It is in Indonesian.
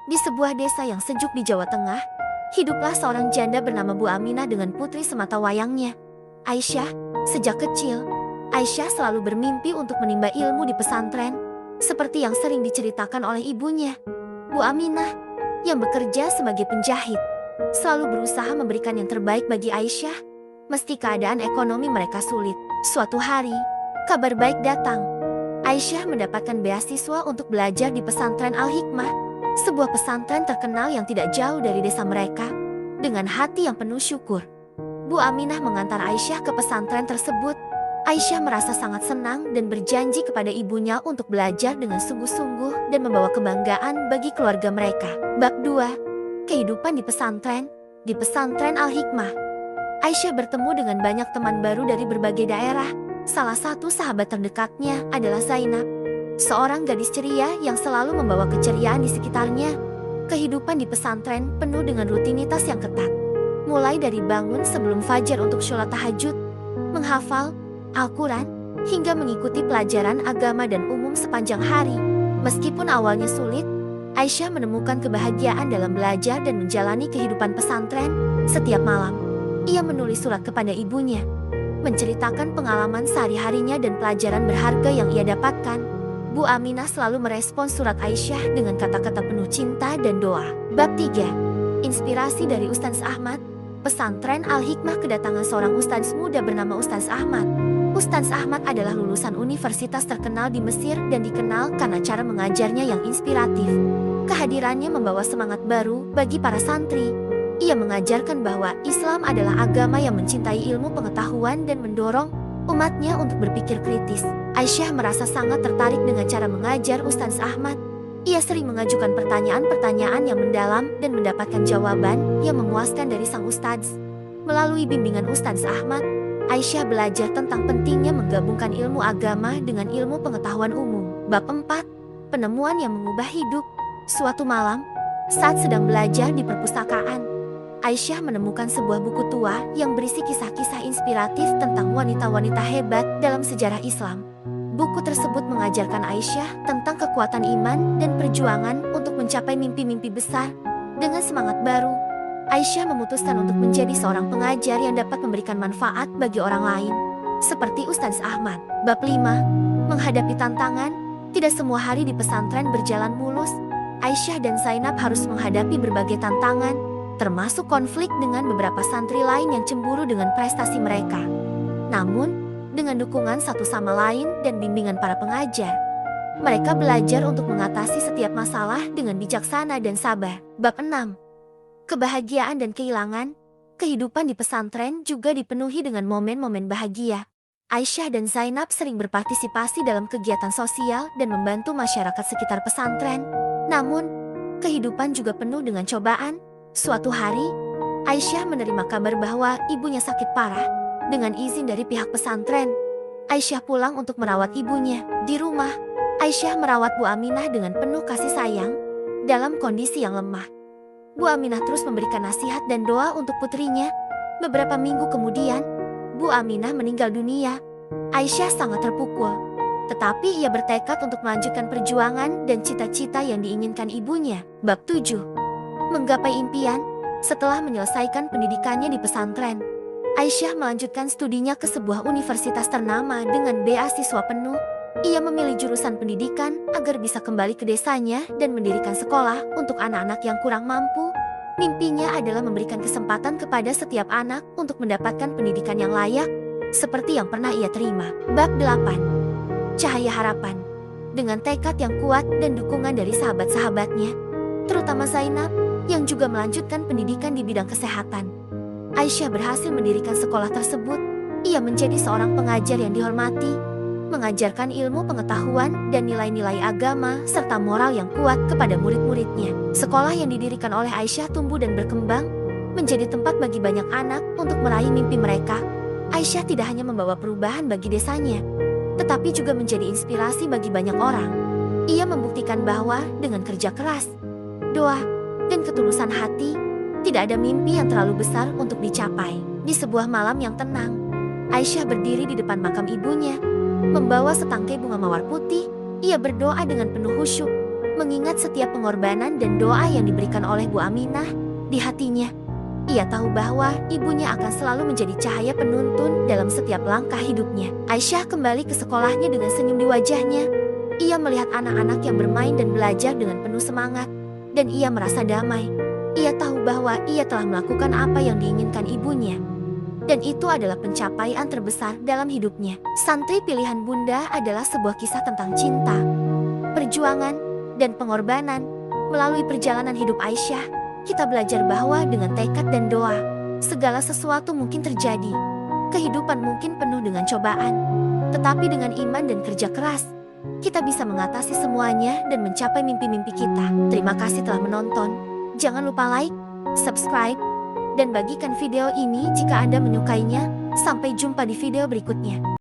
Di sebuah desa yang sejuk di Jawa Tengah, hiduplah seorang janda bernama Bu Aminah dengan putri semata wayangnya, Aisyah. Sejak kecil, Aisyah selalu bermimpi untuk menimba ilmu di pesantren, seperti yang sering diceritakan oleh ibunya. Bu Aminah, yang bekerja sebagai penjahit, selalu berusaha memberikan yang terbaik bagi Aisyah, meski keadaan ekonomi mereka sulit. Suatu hari, kabar baik datang. Aisyah mendapatkan beasiswa untuk belajar di pesantren Al-Hikmah, sebuah pesantren terkenal yang tidak jauh dari desa mereka. Dengan hati yang penuh syukur, Bu Aminah mengantar Aisyah ke pesantren tersebut. Aisyah merasa sangat senang dan berjanji kepada ibunya untuk belajar dengan sungguh-sungguh dan membawa kebanggaan bagi keluarga mereka. Bab 2. Kehidupan di pesantren. Di pesantren Al-Hikmah, Aisyah bertemu dengan banyak teman baru dari berbagai daerah. Salah satu sahabat terdekatnya adalah Zainab, seorang gadis ceria yang selalu membawa keceriaan di sekitarnya. Kehidupan di pesantren penuh dengan rutinitas yang ketat. Mulai dari bangun sebelum fajar untuk sholat tahajud, menghafal Al-Quran, hingga mengikuti pelajaran agama dan umum sepanjang hari. Meskipun awalnya sulit, Aisyah menemukan kebahagiaan dalam belajar dan menjalani kehidupan pesantren. Setiap malam, ia menulis surat kepada ibunya, menceritakan pengalaman sehari-harinya dan pelajaran berharga yang ia dapatkan. Bu Aminah selalu merespons surat Aisyah dengan kata-kata penuh cinta dan doa. Bab 3. Inspirasi dari Ustaz Ahmad. Pesantren Al-Hikmah kedatangan seorang ustaz muda bernama Ustaz Ahmad. Ustaz Ahmad adalah lulusan universitas terkenal di Mesir dan dikenal karena cara mengajarnya yang inspiratif. Kehadirannya membawa semangat baru bagi para santri. Ia mengajarkan bahwa Islam adalah agama yang mencintai ilmu pengetahuan dan mendorong umatnya untuk berpikir kritis. Aisyah merasa sangat tertarik dengan cara mengajar Ustaz Ahmad. Ia sering mengajukan pertanyaan-pertanyaan yang mendalam dan mendapatkan jawaban yang memuaskan dari sang ustadz. Melalui bimbingan Ustaz Ahmad, Aisyah belajar tentang pentingnya menggabungkan ilmu agama dengan ilmu pengetahuan umum. Bab 4. Penemuan yang mengubah hidup. Suatu malam, saat sedang belajar di perpustakaan, Aisyah menemukan sebuah buku tua yang berisi kisah-kisah inspiratif tentang wanita-wanita hebat dalam sejarah Islam. Buku tersebut mengajarkan Aisyah tentang kekuatan iman dan perjuangan untuk mencapai mimpi-mimpi besar. Dengan semangat baru, Aisyah memutuskan untuk menjadi seorang pengajar yang dapat memberikan manfaat bagi orang lain, seperti Ustaz Ahmad. Bab 5. Menghadapi tantangan. Tidak semua hari di pesantren berjalan mulus. Aisyah dan Zainab harus menghadapi berbagai tantangan, termasuk konflik dengan beberapa santri lain yang cemburu dengan prestasi mereka. Namun, dengan dukungan satu sama lain dan bimbingan para pengajar, mereka belajar untuk mengatasi setiap masalah dengan bijaksana dan sabar. Bab 6. Kebahagiaan dan kehilangan. Kehidupan di pesantren juga dipenuhi dengan momen-momen bahagia. Aisyah dan Zainab sering berpartisipasi dalam kegiatan sosial dan membantu masyarakat sekitar pesantren. Namun, kehidupan juga penuh dengan cobaan. Suatu hari, Aisyah menerima kabar bahwa ibunya sakit parah. Dengan izin dari pihak pesantren, Aisyah pulang untuk merawat ibunya. Di rumah, Aisyah merawat Bu Aminah dengan penuh kasih sayang. Dalam kondisi yang lemah, Bu Aminah terus memberikan nasihat dan doa untuk putrinya. Beberapa minggu kemudian, Bu Aminah meninggal dunia. Aisyah sangat terpukul, tetapi ia bertekad untuk melanjutkan perjuangan dan cita-cita yang diinginkan ibunya. Bab 7. Menggapai impian. Setelah menyelesaikan pendidikannya di pesantren, Aisyah melanjutkan studinya ke sebuah universitas ternama dengan beasiswa penuh. Ia memilih jurusan pendidikan agar bisa kembali ke desanya dan mendirikan sekolah untuk anak-anak yang kurang mampu. Mimpinya adalah memberikan kesempatan kepada setiap anak untuk mendapatkan pendidikan yang layak, seperti yang pernah ia terima. Bab 8. Cahaya harapan. Dengan tekad yang kuat dan dukungan dari sahabat-sahabatnya, terutama Zainab, yang juga melanjutkan pendidikan di bidang kesehatan, Aisyah berhasil mendirikan sekolah tersebut. Ia menjadi seorang pengajar yang dihormati, mengajarkan ilmu pengetahuan dan nilai-nilai agama serta moral yang kuat kepada murid-muridnya. Sekolah yang didirikan oleh Aisyah tumbuh dan berkembang, menjadi tempat bagi banyak anak untuk meraih mimpi mereka. Aisyah tidak hanya membawa perubahan bagi desanya, tetapi juga menjadi inspirasi bagi banyak orang. Ia membuktikan bahwa dengan kerja keras, doa, dan ketulusan hati, tidak ada mimpi yang terlalu besar untuk dicapai. Di sebuah malam yang tenang, Aisyah berdiri di depan makam ibunya, membawa setangkai bunga mawar putih. Ia berdoa dengan penuh khusyuk, Mengingat setiap pengorbanan dan doa yang diberikan oleh Bu Aminah di hatinya, ia tahu bahwa ibunya akan selalu menjadi cahaya penuntun dalam setiap langkah hidupnya. Aisyah kembali ke sekolahnya dengan senyum di wajahnya. Ia melihat anak-anak yang bermain dan belajar dengan penuh semangat, dan ia merasa damai. Ia tahu bahwa ia telah melakukan apa yang diinginkan ibunya, dan itu adalah pencapaian terbesar dalam hidupnya. Santri pilihan Bunda adalah sebuah kisah tentang cinta, perjuangan, dan pengorbanan. Melalui perjalanan hidup Aisyah, kita belajar bahwa dengan tekad dan doa, segala sesuatu mungkin terjadi. Kehidupan mungkin penuh dengan cobaan, tetapi dengan iman dan kerja keras, kita bisa mengatasi semuanya dan mencapai mimpi-mimpi kita. Terima kasih telah menonton. Jangan lupa like, subscribe, dan bagikan video ini jika Anda menyukainya. Sampai jumpa di video berikutnya.